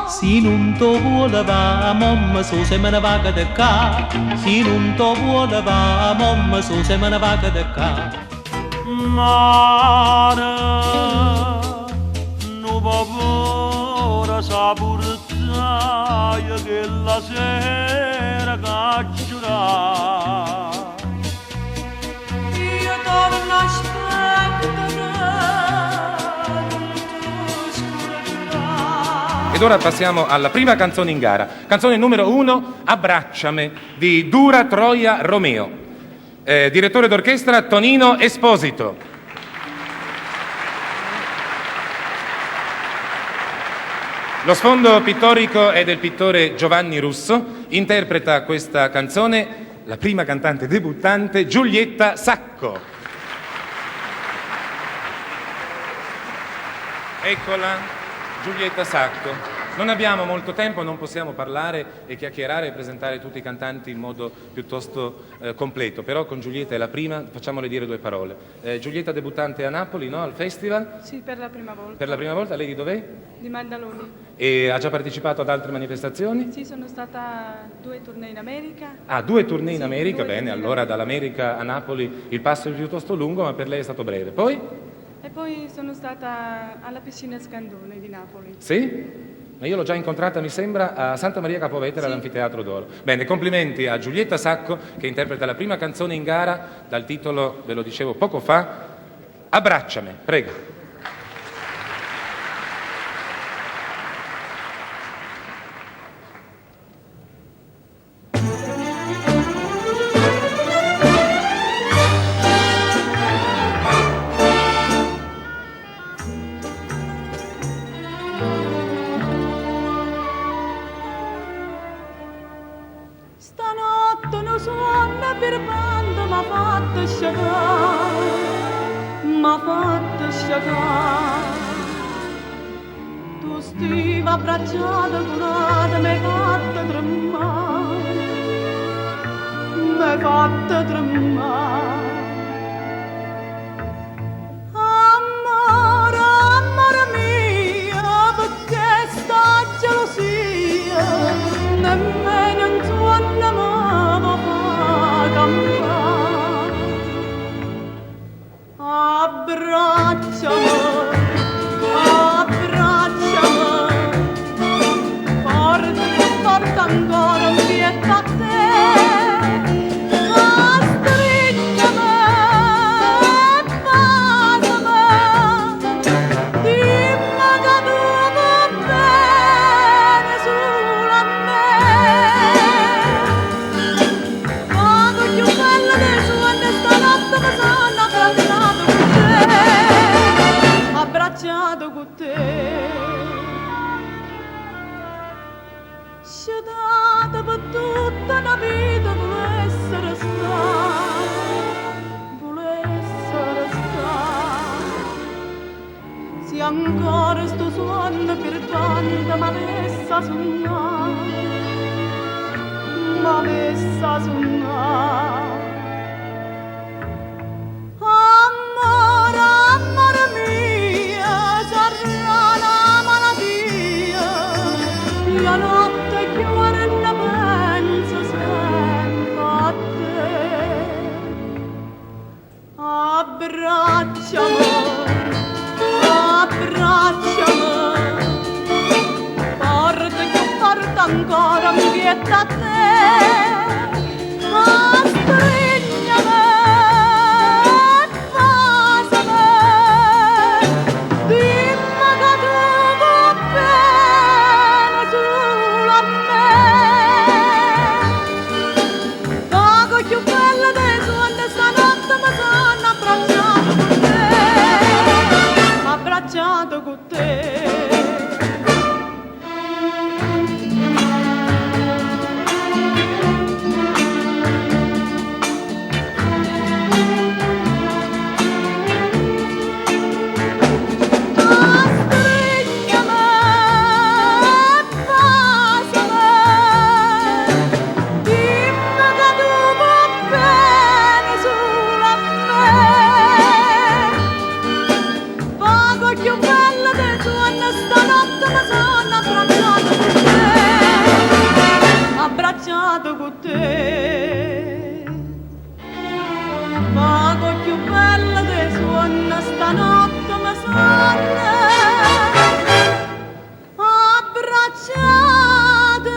Si non to vuole va, mamma so se me ne va da qua. Si non to vuole va, mamma so se me ne va da qua. Mare, no paura sapurzai che la sera cacciurà. Io torno a Ed ora passiamo alla prima canzone in gara. Canzone numero 1, Abbracciame, di Dura Troia Romeo. Direttore d'orchestra Tonino Esposito. Lo sfondo pittorico è del pittore Giovanni Russo. Interpreta questa canzone la prima cantante debuttante Giulietta Sacco. Eccola. Giulietta Sacco. Non abbiamo molto tempo, non possiamo parlare e chiacchierare e presentare tutti i cantanti in modo piuttosto completo, però con Giulietta è la prima, facciamole dire due parole. Giulietta debuttante a Napoli, no? Al festival? Sì, per la prima volta. Per la prima volta? Lei di dov'è? Di Maddaloni. E ha già partecipato ad altre manifestazioni? Sì, sono stata 2 tournée in America. Ah, 2 tournée in America? Due Bene, tournée in allora America. dall'America a Napoli il passo è piuttosto lungo, ma per lei è stato breve. Poi? E poi sono stata alla piscina Scandone di Napoli. Sì? Ma io l'ho già incontrata, mi sembra, a Santa Maria Capovetere, sì, all'Anfiteatro d'Oro. Bene, complimenti a Giulietta Sacco, che interpreta la prima canzone in gara dal titolo, ve lo dicevo poco fa, Abbracciame. Prego. Stanotte non suona per quando m'ha fatto sciacquare, m'ha fatto sciacquare. Tu stivi abbracciata curata, m'hai fatto tremare, m'hai fatto tremare. Amore, amore mio, perché sta gelosia, nemmeno un suono mi fa campare. Abbracciami, abbracciami, forte, forte ancora un pietto a te. Abbracciato con te, sciatata per tutta una vita, volesse restare, se ancora sto suono per quanto m'avesse sognato. avesse suonato. Amore, amore mio, sarà una malattia, la notte chiude e ne penso sempre a te. Abbracciami, abbracciami, forte più forte ancora mi vieta a te. Strignami, basami, dimmi che tu vuoi bene solo a me. Poco più bella dei suoni stanotte mi sono abbracciato con te. Abbracciato con te, vago più bella dei suoni stanotte mi sono abbracciate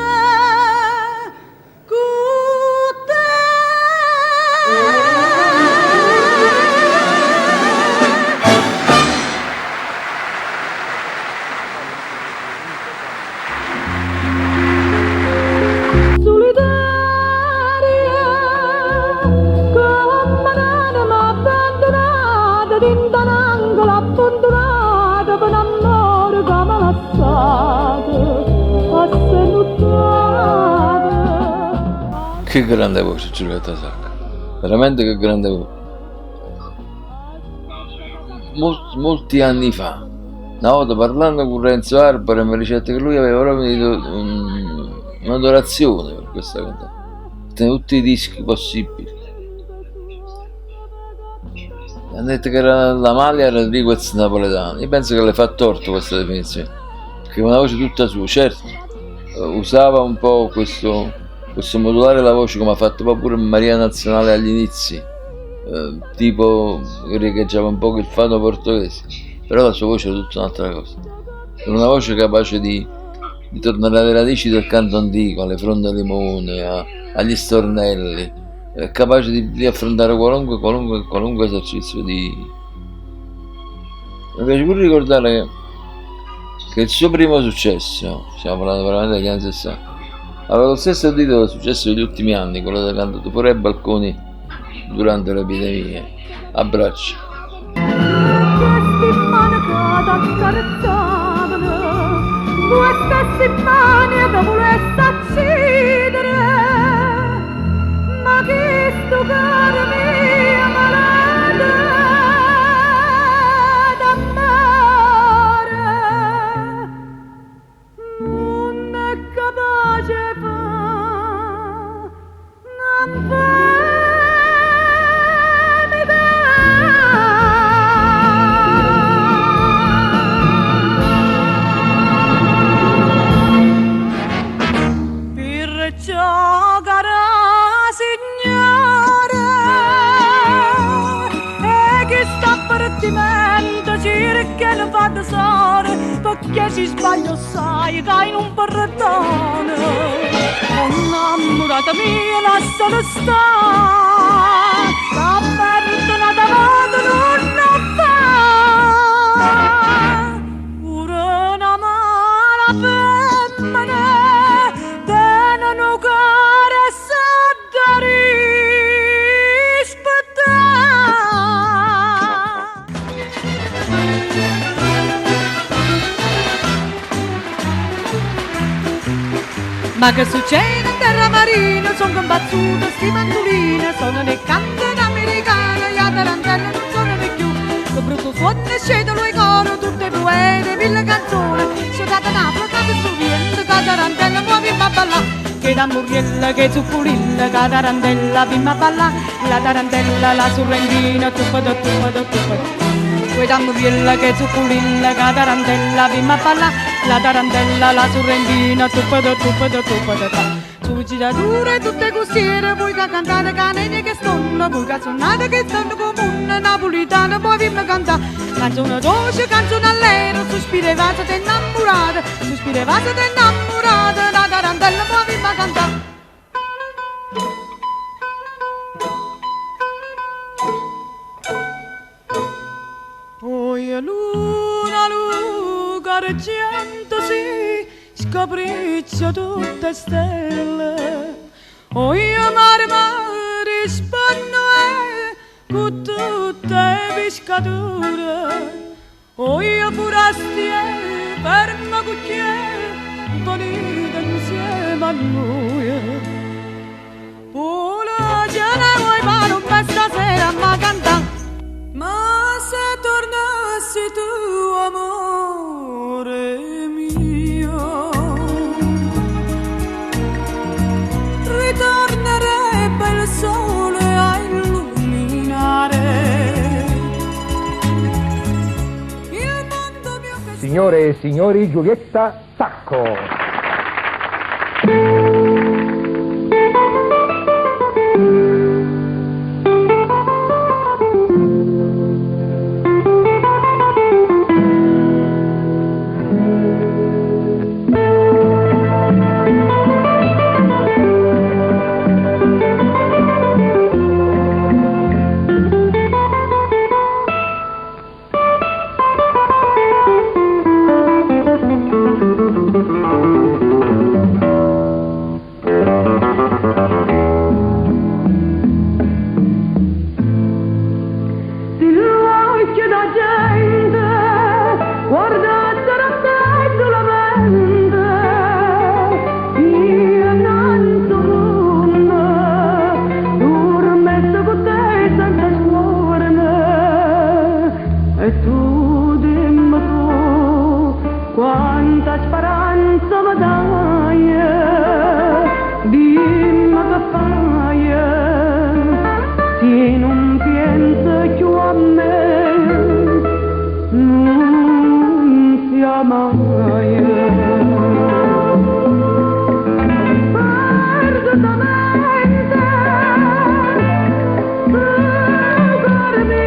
con te. Che grande voce Giulietta Sacco, veramente che grande voce. Molti anni fa, una volta parlando con Renzo Arbore mi diceva che lui aveva proprio un'adorazione per questa cantante, tenne tutti i dischi possibili. Mi hanno detto che era la Malia Rodriguez napoletana. Io penso che le fa torto questa definizione, perché è una voce tutta sua. Certo, usava un po' questo modulare la voce come ha fatto pure Maria Nazionale agli inizi, tipo riecheggiava un po' il fado portoghese, però la sua voce era tutta un'altra cosa. Era una voce capace di tornare alle radici del canto antico, alle fronde limone, agli stornelli, capace di affrontare qualunque esercizio di... Mi piace pure ricordare che il suo primo successo, stiamo parlando veramente degli anni 60, aveva lo stesso titolo del successo degli ultimi anni, quello che ha cantato pure ai balconi durante le epidemie, Abbraccia. Due stessi mani da volesse accidere, ma che sto caro mio malato d'amore non è capace fa, non fa mi dà. Perciò cara signora, e che sta partimento cerca ne fa tesoro, perché si sbaglio sai che in un perdono innamorata mia lascialo sta, la perdonata vado non fa pure una mala femmina tenano care saddari Ma che succede in terra marina? Sono combattuto sti mandoline, sono le cantine americane, gli tarantelle non sono né più. Che brutto suono e scedono i coro, tutte poete, mille canzoni. Sono data una flocata su vento, che tarantelle muovi ma balla. che da muriella, che zucculilla, che tarantella, bimba balla, la tarantella, la sorrentina, tuppato, tuppato, tuppato. Que da muriella, che zucculilla, che tarantella, bimba balla, la tarantella, la sorrentina, tuppato, tuppato, tuppato. Su girature tutte costiere, voi che cantate canene che stonno, voi che suonate che stanno comune, napolitana, poi vi cantare. Canzone dolce, canzone allegra, sospirevate te innamorate, sospirevate te innamorate, la tarantella poi vi cantare. Poi luna, luca, argento si scapriccia tutte stelle. Oi mare, mare, spanno con tutte le pescature. Oi forastiere, ferma cucchiere, venite insieme a noi. Poi la gente vuoi fare un po' stasera ma cantare. Ma se tornassi tu, amore mio, ritornerebbe il sole a illuminare il mondo mio che... Signore e signori, Giulietta Sacco. Quanta speranza mi dai, dimmi che fai, se non pensi più a me, non sia mai. Perdutamente, cuore mio,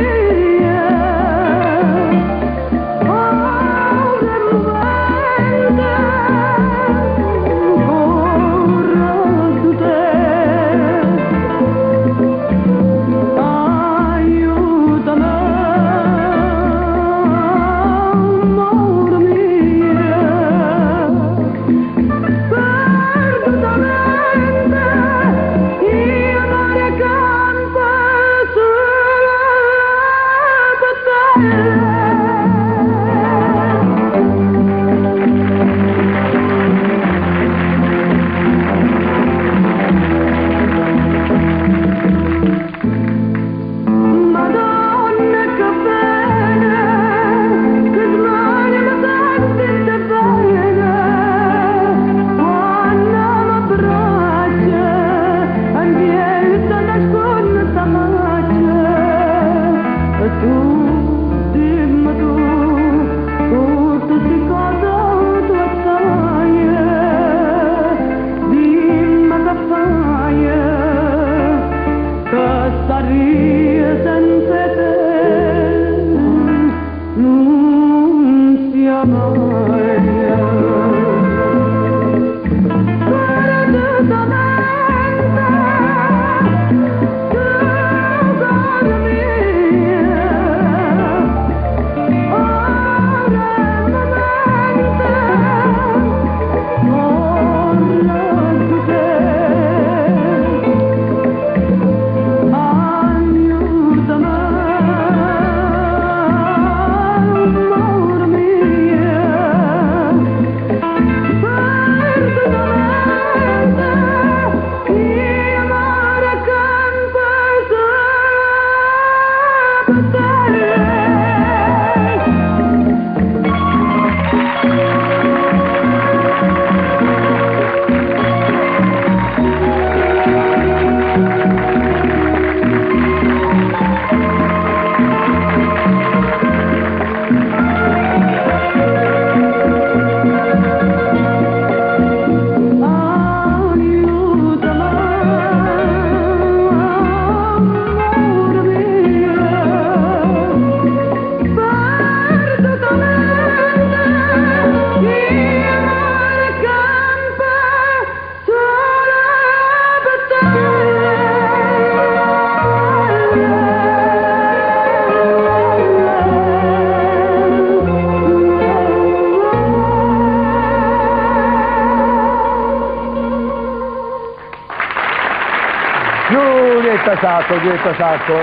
Giulietta Sacco.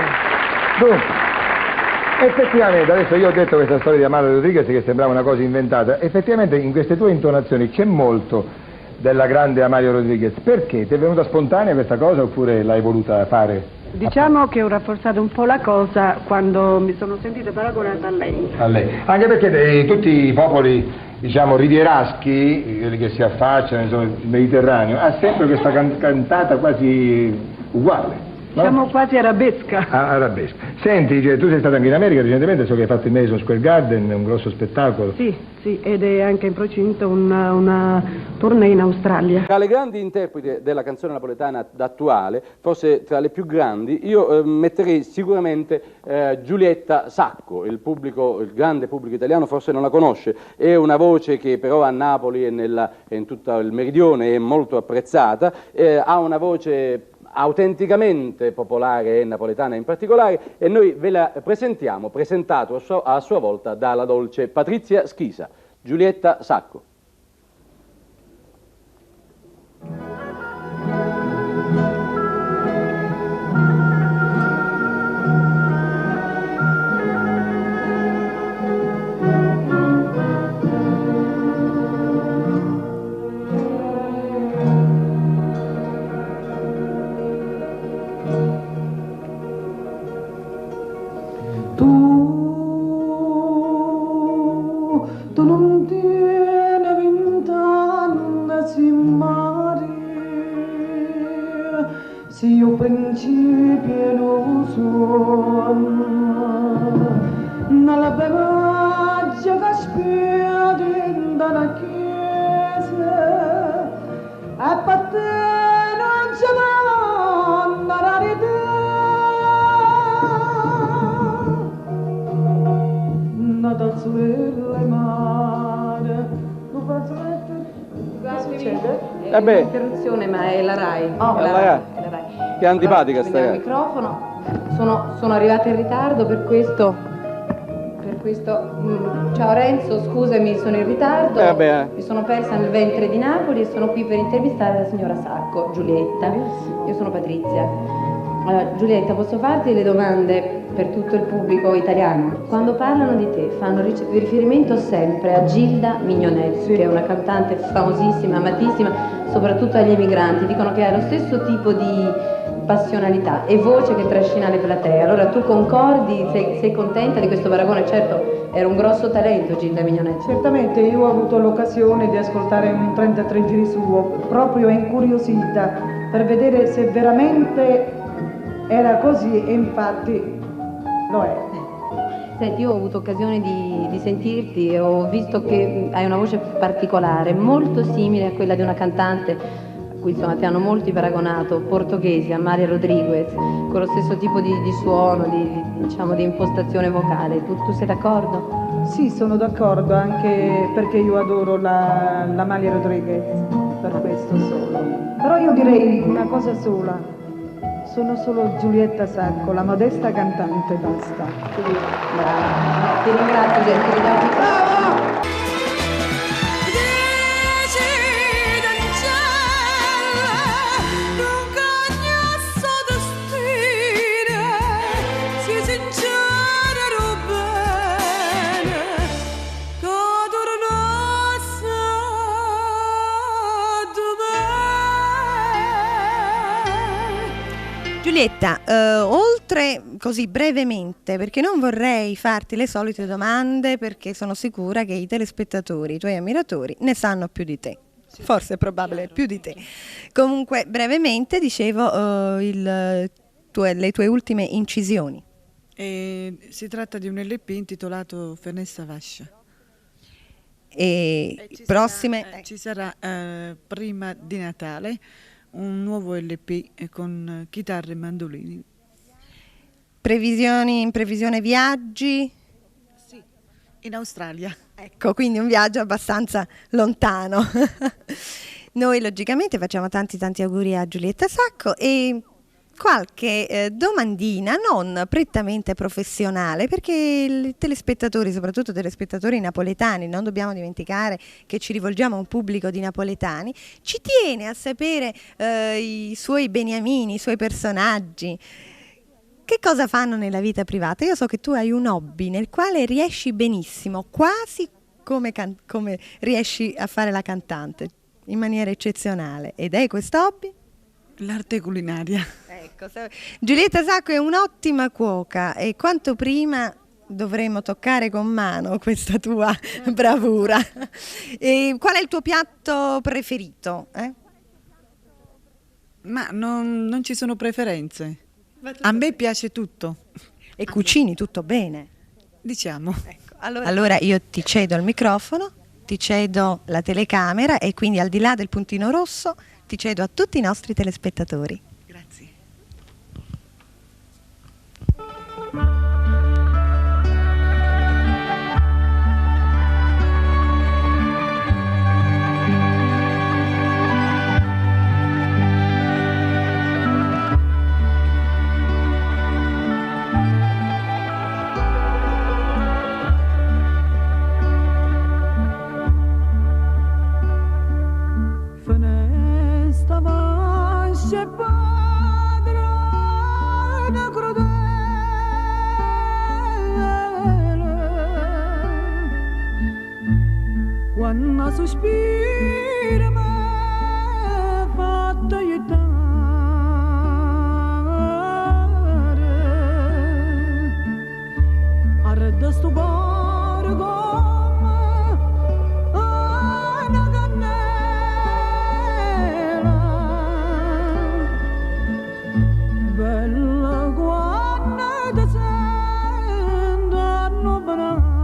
Dunque, effettivamente, adesso io ho detto questa storia di Amalia Rodriguez che sembrava una cosa inventata, effettivamente in queste tue intonazioni c'è molto della grande Amalia Rodriguez. Perché? Ti è venuta spontanea questa cosa oppure l'hai voluta fare? Diciamo che ho rafforzato un po' la cosa quando mi sono sentita paragonata a lei. A lei. Anche perché tutti i popoli, diciamo, rivieraschi, quelli che si affacciano, insomma, il Mediterraneo, ha sempre questa cantata quasi uguale. No? Siamo quasi arabesca. Arabesca. Senti, tu sei stata anche in America recentemente, so che hai fatto il Madison Square Garden, un grosso spettacolo. Sì, ed è anche in procinto una tournée in Australia. Tra le grandi interpreti della canzone napoletana attuale, forse tra le più grandi, io metterei sicuramente Giulietta Sacco. Il grande pubblico italiano forse non la conosce, è una voce che però a Napoli e in tutto il meridione è molto apprezzata, ha una voce autenticamente popolare e napoletana in particolare, e noi ve la presentiamo, presentato a sua volta dalla dolce Patrizia Schisa, Giulietta Sacco. Tu non tieni 20 anni si mari, se io principio lo sono, nella bevaggia che spiedi dalla chiesa, e per te non c'è la rarità. Nada sulle mare, tu faccio cosa succede? Eh beh. Interruzione, ma è la RAI. Oh, è la RAI. È la RAI. Che antipatica sta il RAI. microfono. Sono arrivata in ritardo, per questo. Ciao Renzo, scusami, sono in ritardo. Mi sono persa nel ventre di Napoli e sono qui per intervistare la signora Sacco, Giulietta. Io sono Patrizia. Allora, Giulietta, posso farti delle domande per tutto il pubblico italiano? Quando parlano di te fanno riferimento sempre a Gilda Mignonetti, che è una cantante famosissima, amatissima, soprattutto agli emigranti. Dicono che ha lo stesso tipo di passionalità e voce che trascina le platee. Allora tu concordi, sei contenta di questo paragone? Certo, era un grosso talento Gilda Mignonetti. Certamente, io ho avuto l'occasione di ascoltare un 33 giri suo, proprio incuriosita, per vedere se veramente era così, e infatti lo è. Senti, io ho avuto occasione di sentirti e ho visto che hai una voce particolare, molto simile a quella di una cantante a cui insomma ti hanno molti paragonato, portoghesi, Amalia Rodriguez, con lo stesso tipo di suono, di impostazione vocale. Tu sei d'accordo? Sì, sono d'accordo, anche perché io adoro la Amalia Rodriguez, per questo solo. Però io direi una cosa sola. Sono solo Giulietta Sacco, la modesta cantante, basta. Brava. Ti ringrazio, gente. Bravo! Giulietta, oltre così brevemente, perché non vorrei farti le solite domande, perché sono sicura che i telespettatori, i tuoi ammiratori, ne sanno più di te. Forse è probabile più di te. Comunque, brevemente, dicevo le tue ultime incisioni. Si tratta di un LP intitolato Fenesta Vascia. E prossime? Ci sarà prima di Natale un nuovo LP con chitarre e mandolini. In previsione viaggi? Sì, in Australia. Ecco, quindi un viaggio abbastanza lontano. Noi logicamente facciamo tanti auguri a Giulietta Sacco e qualche domandina non prettamente professionale, perché i telespettatori, soprattutto telespettatori napoletani, non dobbiamo dimenticare che ci rivolgiamo a un pubblico di napoletani, ci tiene a sapere i suoi beniamini, i suoi personaggi. Che cosa fanno nella vita privata? Io so che tu hai un hobby nel quale riesci benissimo, quasi come riesci a fare la cantante, in maniera eccezionale. Ed è questo hobby? L'arte culinaria. Ecco, Giulietta Sacco è un'ottima cuoca e quanto prima dovremmo toccare con mano questa tua bravura. E qual è il tuo piatto preferito? Ma non ci sono preferenze. A me piace tutto. E cucini tutto bene? Diciamo. Ecco, allora io ti cedo il microfono, ti cedo la telecamera e quindi al di là del puntino rosso ti cedo a tutti i nostri telespettatori. Grazie. Quando sospira m'è fatta aiutare arreda sto cuore come una cannella bella quando ti sento annobbare.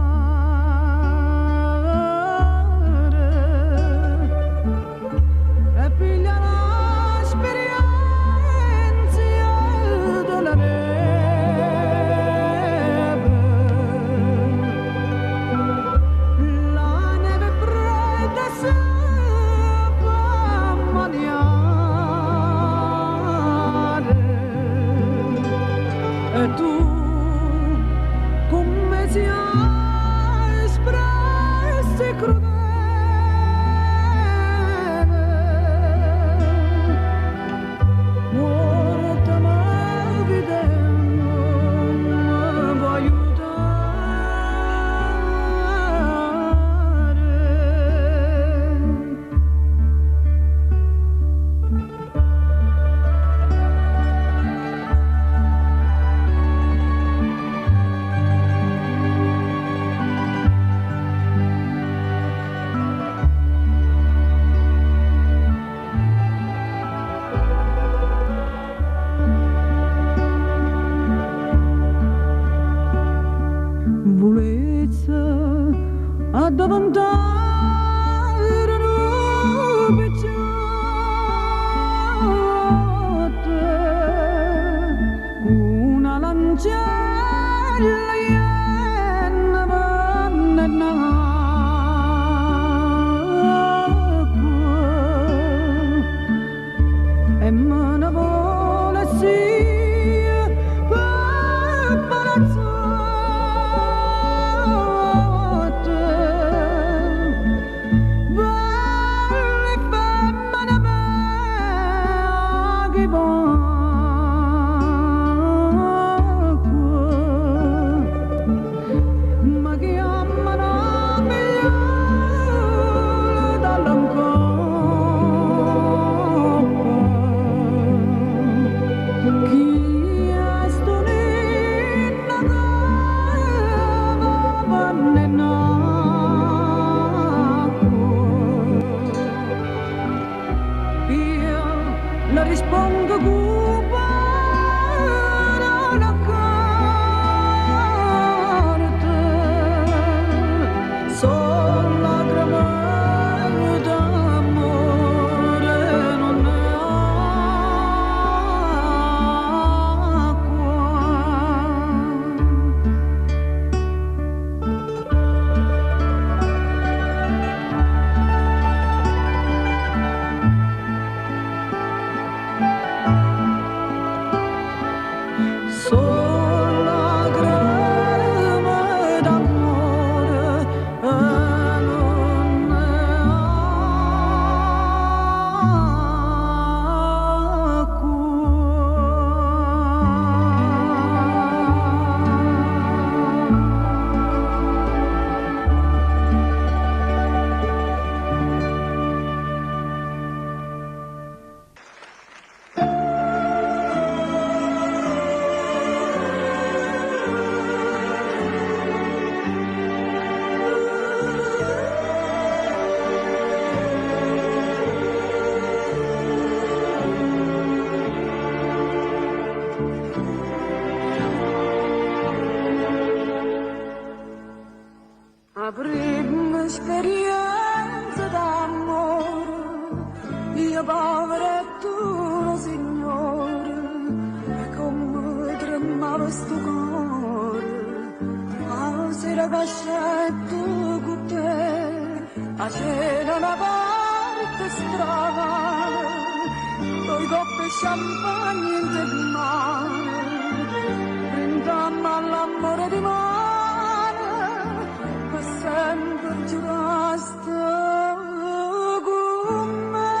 io poveretto signore, e come tremava sto cuore, a sera cascetto con te, a cena una parte strana, coi coppe champagne in del mare, brindammo all'amore di mare, per sempre giuraste con me.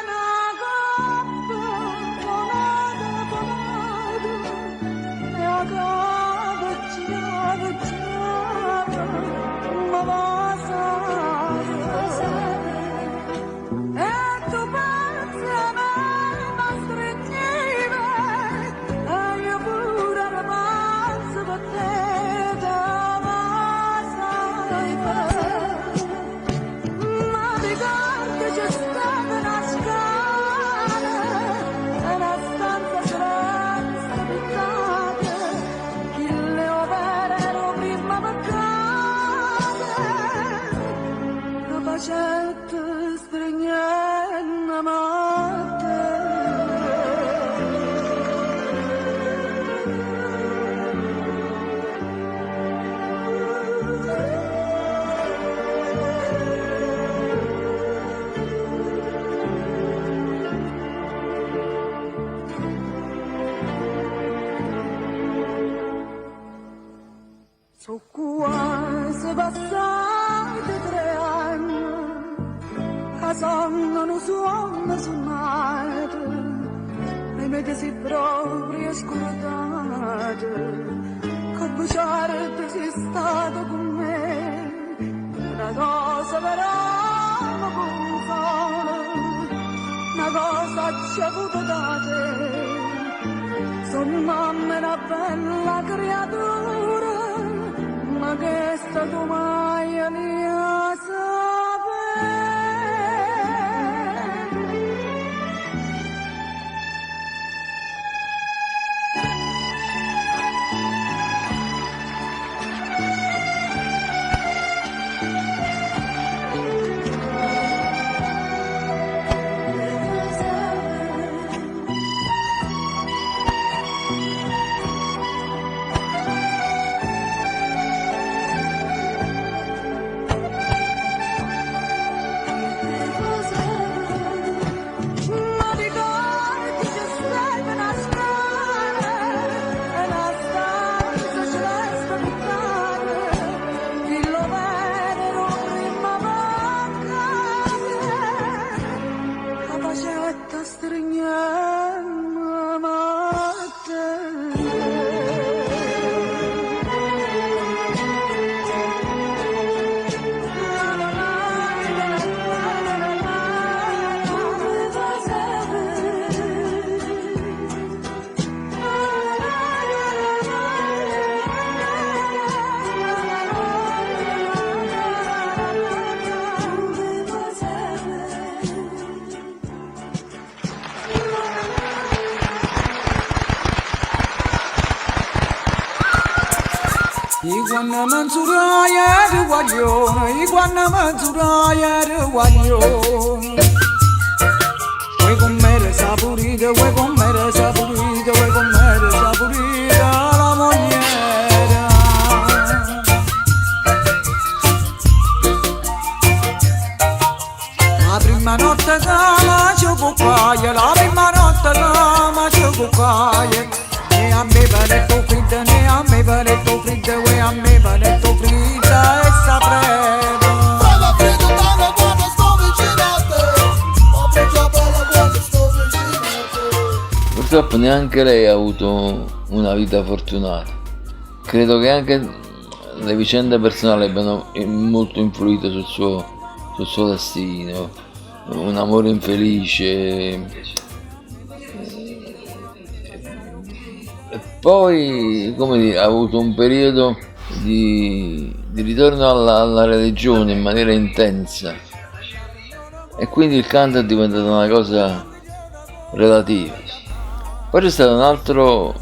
Una coppa tonata, e a capa ciava, ma va sai. E tu pensi a me, ma stringeva, e io pure ero pazzo per te, ma sai fare. Ma ricordo c'è stata una scala, e una stanza senza piccate, che le opere ero prima peccate, la facette stringendo morte. Sono quasi passati 3 anni, che sono un suono suonato, e mi si proprio scordate, che bugiardo sei stato con me, una cosa però mi consola, una cosa ci ho avuto da te, sono mamma una bella creatura, ma che è stato mai mia sapere. Iguana manzuraya de guayo, iguana manzuraya de guayo. Voy con mere saburida, voy con mere saburida, voy con mere saburida la moñera. La prima notte la chocucaya, la prima notte la chocucaya. Ne a me valetto fritta, ne a me valetto fritta, e a me valetto fritta e sapremo. Bella fritta, dalla buona sto vicino a te, ma perciò bella buona sto vicino a te. Purtroppo neanche lei ha avuto una vita fortunata. Credo che anche le vicende personali abbiano molto influito sul suo destino. Un amore infelice. E poi, come dire, ha avuto un periodo di ritorno alla religione in maniera intensa, e quindi il canto è diventato una cosa relativa. Poi c'è stato un altro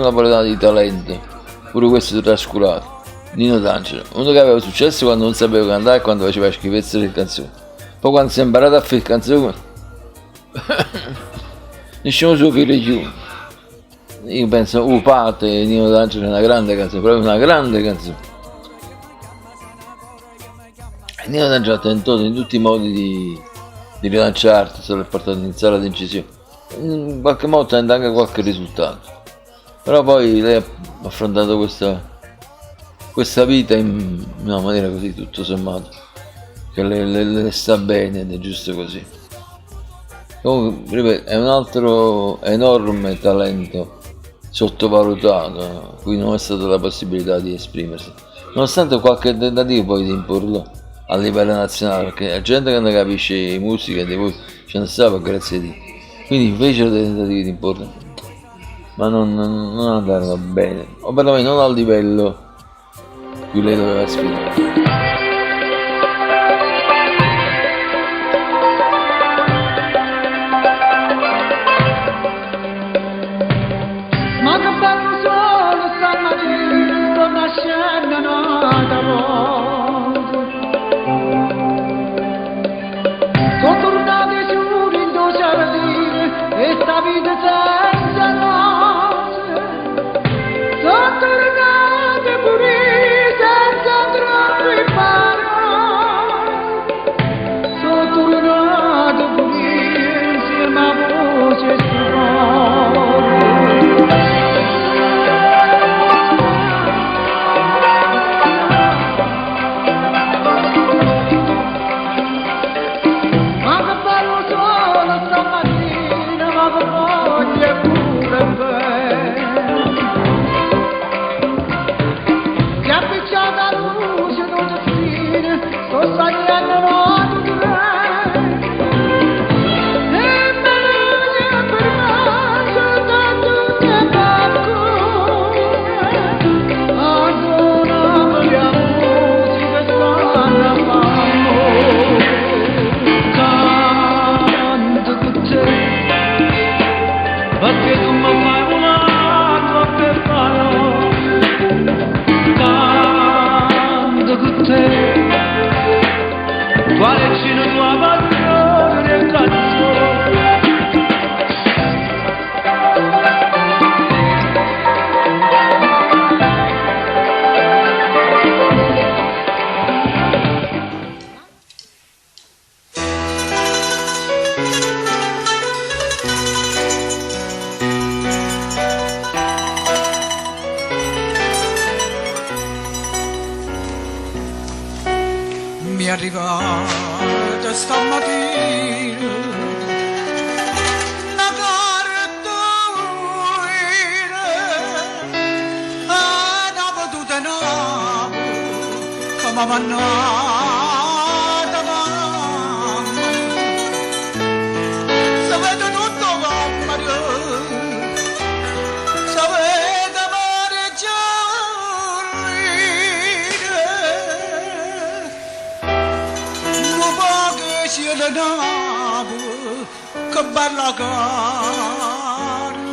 napoletano di talento, pure questo trascurato, Nino D'Angelo, uno che aveva successo quando non sapeva cantare e quando faceva schifezze di canzoni. Poi quando si è imparato a fare canzoni, nessuno suo figlio. Io penso, Pate, Nino D'Angelo è una grande canzone, proprio una grande canzone. E Nino D'Angelo ha tentato in tutti i modi di rilanciarti, solo per portato in sala di incisione. In qualche modo tenta anche qualche risultato. Però poi lei ha affrontato questa vita in una maniera così, tutto sommato, che le sta bene ed è giusto così. Comunque, ripeto, è un altro enorme talento sottovalutato, a cui non è stata la possibilità di esprimersi, nonostante qualche tentativo poi di imporlo a livello nazionale, perché la gente che non capisce musica di voi ce ne stava, grazie a Dio. Quindi fecero dei tentativi di imporlo, ma non andarono bene, o perlomeno non al livello cui lei doveva aspirare. Ma che bello sole stamattina, torna a scendere nata volta. Sono tornati giuri in due giardini e sta vita senza nozze. Sono tornati pure senza troppi parole. Sono tornati pure insieme a voce strone. Quale cino tua passione nel canzone. Mi è arrivata stamattina una carta una potuta nave che mi mannata mamma. Sapete tutto come sapete la nave, che bella cartolina.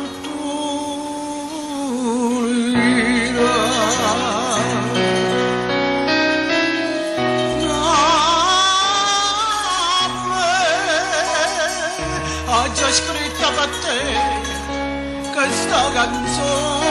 Ho già scritto per te questa canzone.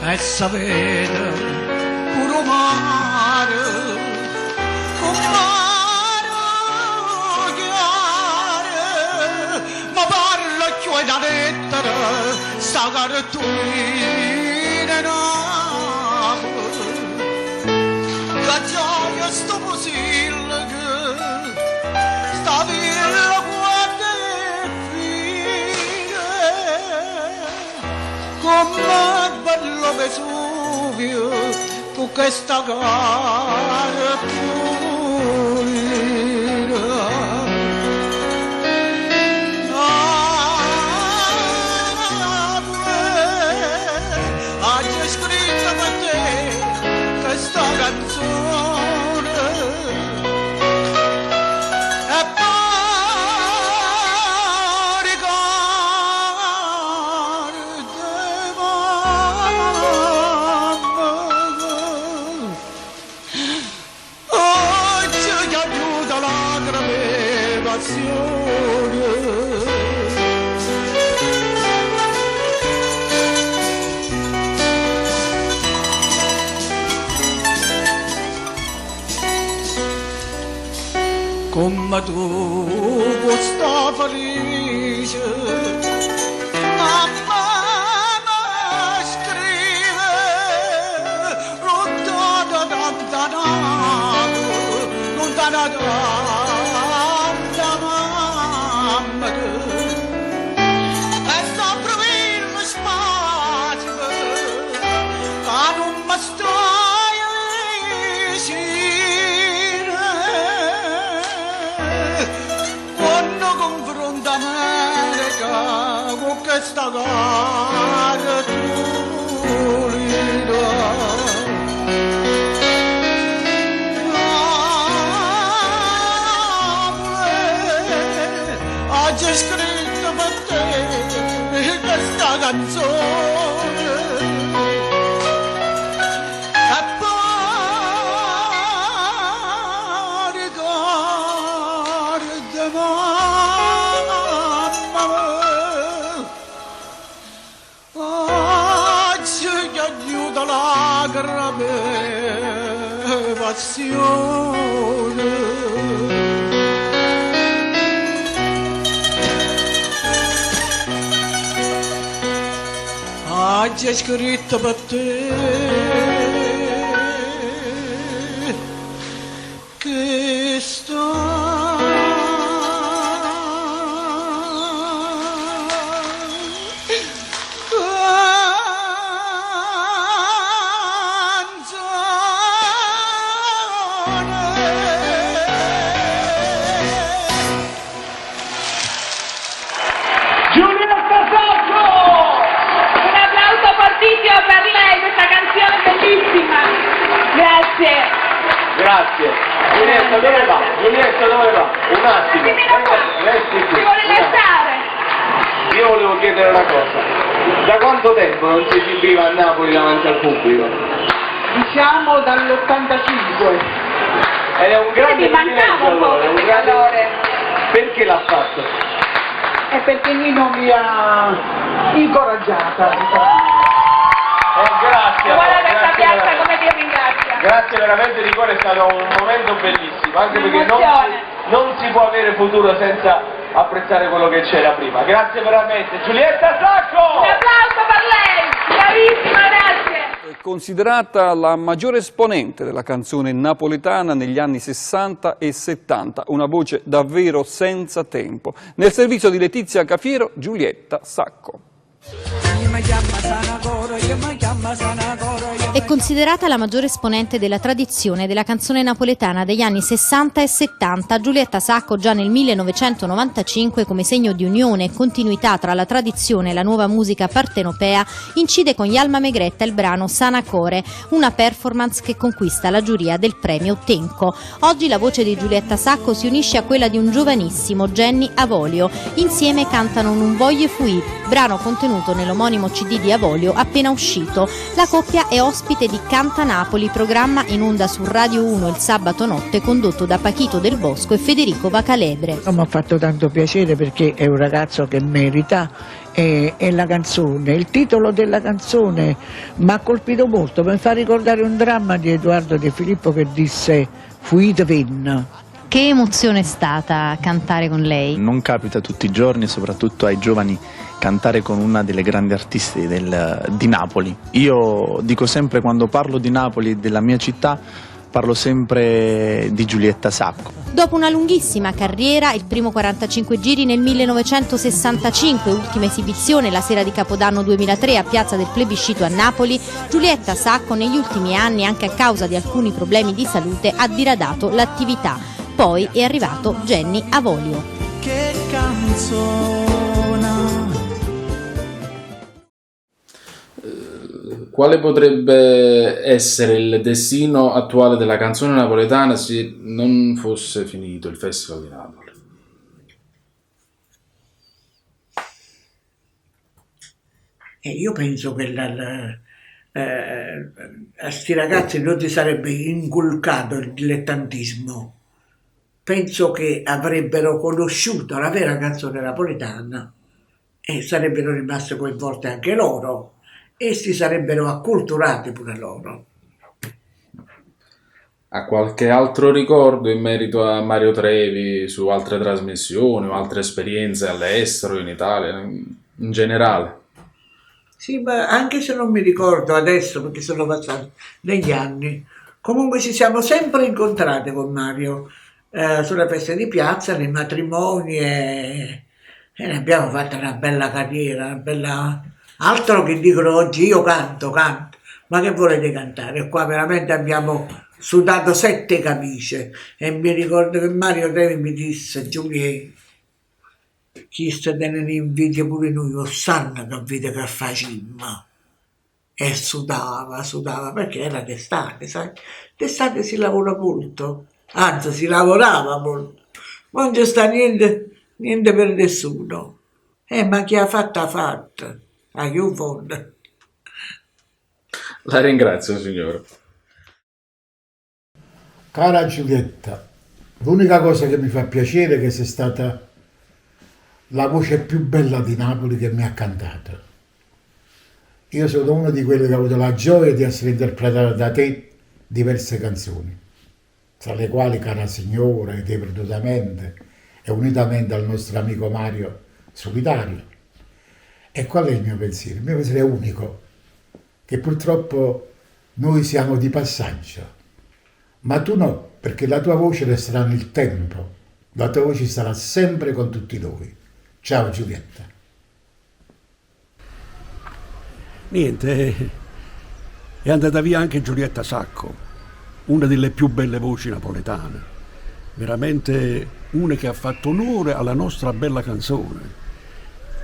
E sapete pure mare, un mare chiaro, ma parla più da lettera, sta cartolina nave. La gioia sto possibile che sta villa guarda e fine, come bello Vesuvio, tu con questa gara pulita. Oggi scritto per te questa canzone e poi oggi che aiuta la grave passione. Come tu sta felice, mamma mi scrive, lontano, lontano da mamma, e sta provando spazio, ma non mi stai vicino. Quando confronta America con questa gara pulita, oggi è scritto per te questa canzone e poi ricorda mamma, oggi che aiuta la grave passione. Oggi è scritto per te che Grazie. Giulietta, dove va? Giulietta, dove va? Un attimo. Resti qui. Ti vuole lasciare? Io volevo chiedere una cosa. Da quanto tempo non si esibiva a Napoli davanti al pubblico? Diciamo dall'85. Ed è un grande mancava un po' questo calore. Perché l'ha fatto? È perché Nino mi ha incoraggiata. Grazie. Guarda questa piazza come ti ringrazia. Grazie veramente di cuore, è stato un momento bellissimo, anche perché non si può avere futuro senza apprezzare quello che c'era prima. Grazie veramente. Giulietta Sacco! Un applauso per lei, bravissima, grazie. È considerata la maggiore esponente della canzone napoletana negli anni 60 e 70, una voce davvero senza tempo. Nel servizio di Letizia Cafiero, Giulietta Sacco. È considerata la maggiore esponente della tradizione della canzone napoletana degli anni 60 e 70. Giulietta Sacco già nel 1995, come segno di unione e continuità tra la tradizione e la nuova musica partenopea, incide con Yalma Megretta il brano Sanacore, una performance che conquista la giuria del premio Tenco. Oggi la voce di Giulietta Sacco si unisce a quella di un giovanissimo Jenny Avolio. Insieme cantano Non voglio fuir, brano contenuto nell'omonimo CD di Avolio appena uscito. La coppia è ospite di Canta Napoli, programma in onda su Radio 1 il sabato notte, condotto da Pachito del Bosco e Federico Vacalebre. Mi ha fatto tanto piacere perché è un ragazzo che merita, e la canzone, il titolo della canzone mi ha colpito molto, mi fa ricordare un dramma di Edoardo De Filippo che disse "Fuite vin". Che emozione è stata cantare con lei? Non capita tutti i giorni, soprattutto ai giovani, cantare con una delle grandi artiste di Napoli. Io dico sempre, quando parlo di Napoli e della mia città, parlo sempre di Giulietta Sacco. Dopo una lunghissima carriera, il primo 45 giri nel 1965, ultima esibizione la sera di Capodanno 2003 a Piazza del Plebiscito a Napoli, Giulietta Sacco negli ultimi anni, anche a causa di alcuni problemi di salute, ha diradato l'attività. Poi è arrivato Genny Avolio. Che canzona. Quale potrebbe essere il destino attuale della canzone napoletana se non fosse finito il Festival di Napoli? Io penso che a sti ragazzi non si sarebbe inculcato il dilettantismo. Penso che avrebbero conosciuto la vera canzone napoletana e sarebbero rimaste coinvolte anche loro e si sarebbero acculturati pure loro. Ha qualche altro ricordo in merito a Mario Trevi su altre trasmissioni o altre esperienze all'estero, in Italia, in generale? Sì, ma anche se non mi ricordo adesso perché sono passati degli anni, comunque ci siamo sempre incontrati con Mario sulle feste di piazza, nei matrimoni e ne abbiamo fatto una bella carriera, una bella... Altro che dicono oggi io canto, ma che volete cantare? Qua veramente abbiamo sudato 7 camicie e mi ricordo che Mario Trevi mi disse: Giulietta, chi sta tenendo invidia pure noi, lo sanno che vede che facciamo. E sudava, perché era d'estate, sai? D'estate si lavora molto, anzi si lavorava molto, non c'è sta niente per nessuno. Ma chi ha fatto ha fatto, a che fondo. La ringrazio, signore. Cara Giulietta, l'unica cosa che mi fa piacere è che sei stata la voce più bella di Napoli che mi ha cantato. Io sono uno di quelli che ha avuto la gioia di essere interpretato da te diverse canzoni, tra le quali Cara Signora, e te perdutamente, e unitamente al nostro amico Mario Solitario. E qual è il mio pensiero? Il mio pensiero è unico, che purtroppo noi siamo di passaggio, ma tu no, perché la tua voce resterà nel tempo, la tua voce sarà sempre con tutti noi. Ciao Giulietta. Niente, è andata via anche Giulietta Sacco, una delle più belle voci napoletane, veramente una che ha fatto onore alla nostra bella canzone,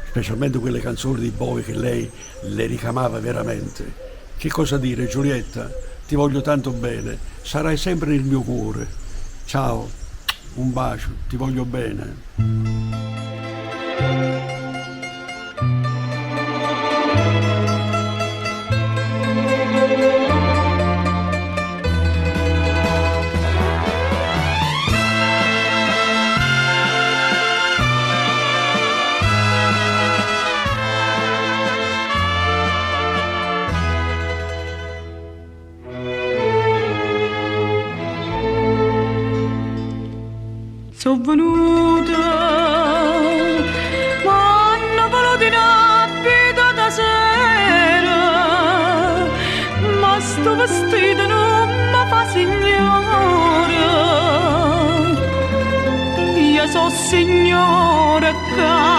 specialmente quelle canzoni di Bowie che lei le ricamava veramente. Che cosa dire, Giulietta? Ti voglio tanto bene, sarai sempre nel mio cuore. Ciao, un bacio, ti voglio bene. Sono venuta, ma hanno voluto in abito da sera, ma sto vestito non mi fa signora, io so signora qua.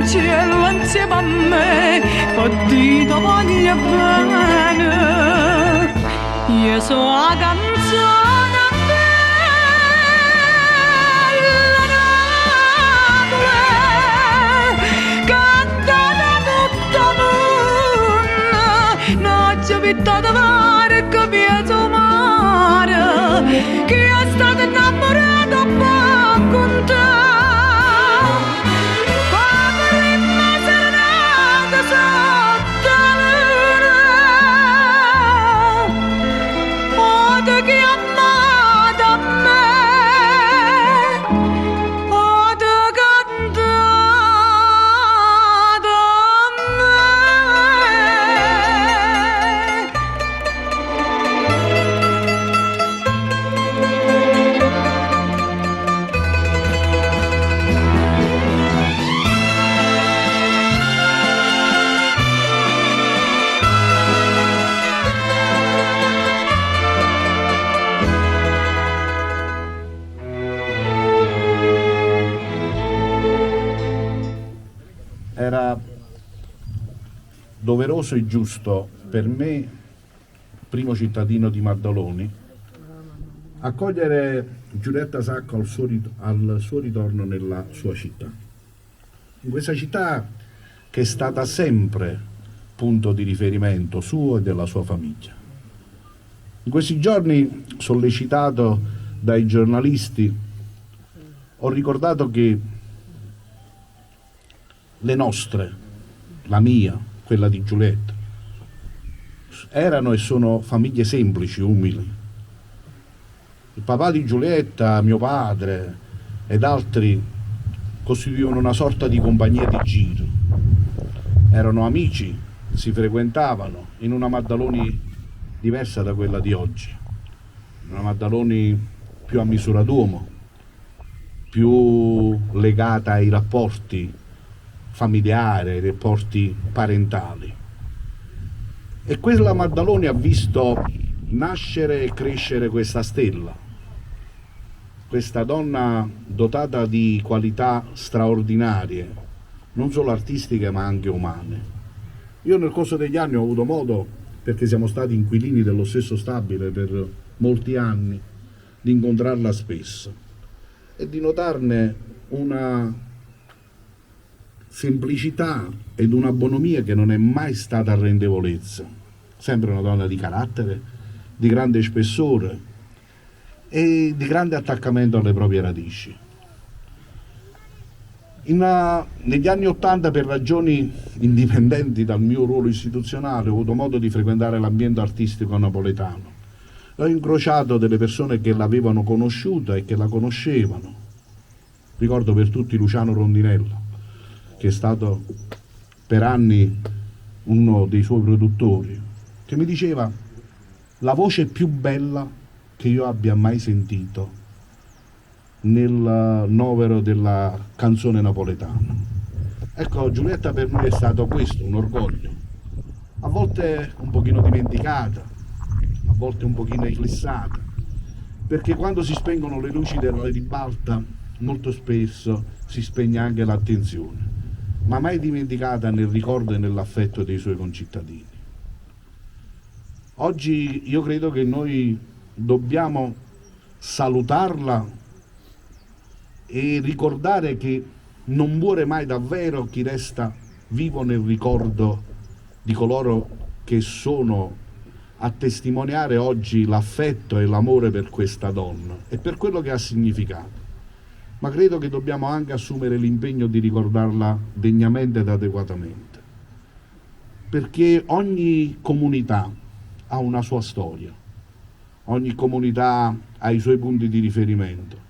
Cielo insieme a me, partito voglio bene, io so la canzone bella Napoli, cantata tutta mondo, non c'è vita da fare che piace mare, che è stato innamorato poco con te. doveroso e giusto per me, primo cittadino di Maddaloni, accogliere Giulietta Sacco al suo ritorno nella sua città. In questa città che è stata sempre punto di riferimento suo e della sua famiglia. In questi giorni, sollecitato dai giornalisti, ho ricordato che le nostre, la mia, quella di Giulietta, erano e sono famiglie semplici, umili. Il papà di Giulietta, mio padre ed altri costituivano una sorta di compagnia di giro. Erano amici, si frequentavano in una Maddaloni diversa da quella di oggi, una Maddaloni più a misura d'uomo, più legata ai rapporti familiari, ai rapporti parentali. E quella Maddaloni ha visto nascere e crescere questa stella, questa donna dotata di qualità straordinarie, non solo artistiche ma anche umane. Io nel corso degli anni ho avuto modo, perché siamo stati inquilini dello stesso stabile per molti anni, di incontrarla spesso e di notarne una semplicità ed una bonomia che non è mai stata arrendevolezza. Sempre una donna di carattere, di grande spessore e di grande attaccamento alle proprie radici. Negli anni '80, per ragioni indipendenti dal mio ruolo istituzionale, ho avuto modo di frequentare l'ambiente artistico napoletano. Ho incrociato delle persone che l'avevano conosciuta e che la conoscevano. Ricordo per tutti Luciano Rondinello, che è stato per anni uno dei suoi produttori, che mi diceva: la voce più bella che io abbia mai sentito nel novero della canzone napoletana. Ecco, Giulietta per noi è stato questo, un orgoglio, a volte un pochino dimenticata, a volte un pochino eclissata, perché quando si spengono le luci della ribalta molto spesso si spegne anche l'attenzione, ma mai dimenticata nel ricordo e nell'affetto dei suoi concittadini. Oggi io credo che noi dobbiamo salutarla e ricordare che non muore mai davvero chi resta vivo nel ricordo di coloro che sono a testimoniare oggi l'affetto e l'amore per questa donna e per quello che ha significato. Ma credo che dobbiamo anche assumere l'impegno di ricordarla degnamente ed adeguatamente, perché ogni comunità ha una sua storia, ogni comunità ha i suoi punti di riferimento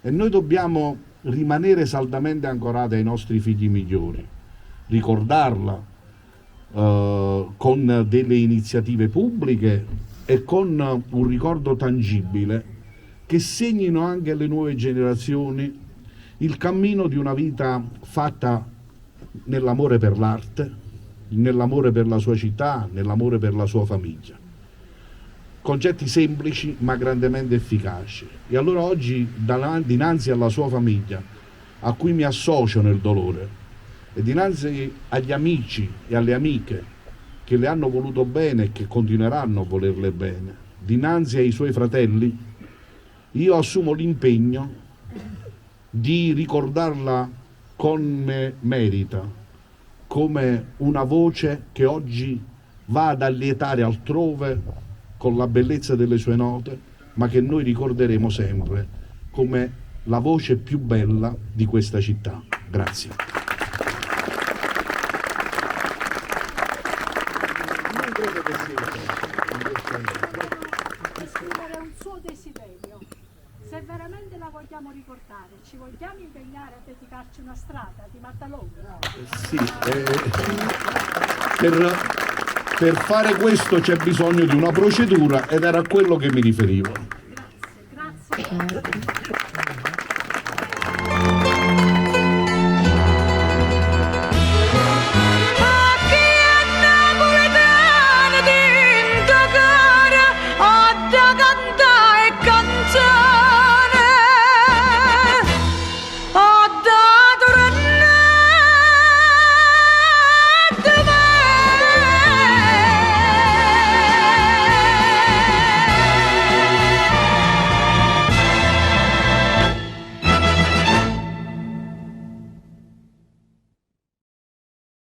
e noi dobbiamo rimanere saldamente ancorati ai nostri figli migliori, ricordarla con delle iniziative pubbliche e con un ricordo tangibile che segnino anche alle nuove generazioni il cammino di una vita fatta nell'amore per l'arte, nell'amore per la sua città, nell'amore per la sua famiglia. Concetti semplici ma grandemente efficaci. E allora oggi, dinanzi alla sua famiglia, a cui mi associo nel dolore, e dinanzi agli amici e alle amiche che le hanno voluto bene e che continueranno a volerle bene, dinanzi ai suoi fratelli, io assumo l'impegno di ricordarla come merita, come una voce che oggi va ad allietare altrove con la bellezza delle sue note, ma che noi ricorderemo sempre come la voce più bella di questa città. Grazie. Non credo che esprimere un suo desiderio. Se veramente la vogliamo ricordare, ci vogliamo impegnare a dedicarci una strada di Maddaloni? Sì, per fare questo c'è bisogno di una procedura ed era a quello che mi riferivo. Grazie.